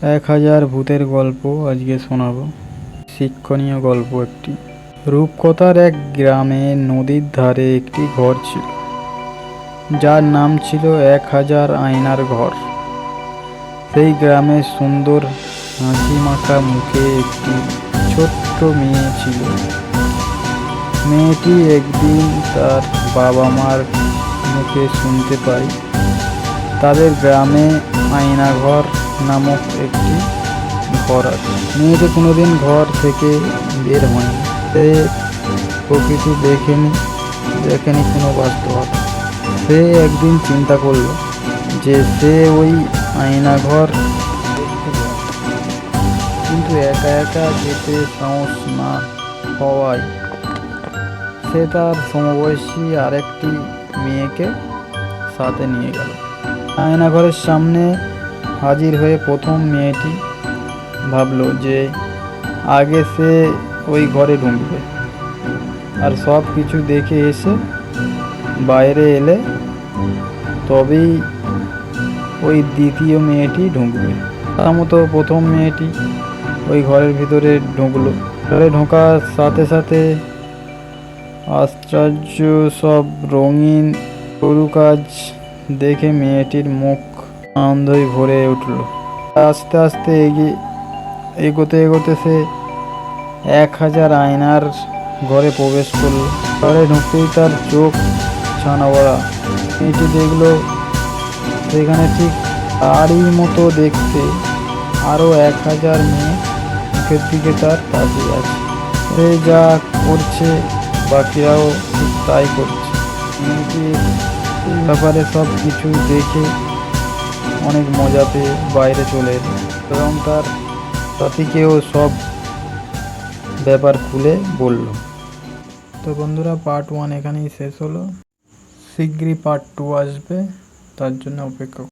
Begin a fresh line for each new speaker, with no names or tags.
1000 ভূতের গল্প আজকে শোনাবো। শিক্ষণীয় গল্প একটি। রূপকথার এক গ্রামে নদীর ধারে একটি ঘর ছিল, যার নাম ছিল 1000 আয়নার ঘর। সেই গ্রামে সুন্দর হাসি মাখা মুখে একটি ছোট্ট মেয়ে ছিল। মেয়েটি একদিন তার বাবা মার মুখে শুনতে পায় তাদের গ্রামে আয়নাঘর নামক একটি ঘর আছে। মেয়েটি কোনোদিন ঘর থেকে বের হয়নি, সে প্রকৃতি দেখেনি কোনো বাস্তবতা। সে একদিন চিন্তা করলো যে সে ওই আয়নাঘর দেখতে যাবে, কিন্তু একা একা যেতে সাহস না হওয়ায় সে তার সমবয়সী আরেকটি মেয়েকে সাথে নিয়ে গেল। আয়নাঘরের সামনে হাজির হয়ে প্রথম মেয়েটি ভাবলো যে আগে সে ওই ঘরে ঢুকবে, আর সব কিছু দেখে এসে বাইরে এলে তবেই ওই দ্বিতীয় মেয়েটি ঢুকবে। তার মতো প্রথম মেয়েটি ওই ঘরের ভিতরে ঢুকলো। ঘরে ঢোকার সাথে সাথে আশ্চর্য সব রঙিন কারুকাজ দেখে মেয়েটির মুখ আনন্দই ভরে উঠল। আস্তে আস্তে এগোতে সে 1000 আয়নার ঘরে প্রবেশ করল। ঘরে ঢুকতেই তার চোখ ছানা বড়া। মেয়েটি দেখলো সেখানে ঠিক তারই মতো দেখতে আরো 1000 মেয়ে মুখের দিকে তার তাকিয়ে আছে। সে যা করছে বাকিরাও ঠিক তাই করছে। মেয়েটি এই ব্যাপারে সব কিছু দেখে অনেক মজা পেয়ে বাইরে চলে এলো এবং তার সাথীকেও সব ব্যাপার খুলে বলল। তো বন্ধুরা, পার্ট 1 এখানেই শেষ হলো। শীঘ্রই পার্ট 2 আসবে, তার জন্য অপেক্ষা।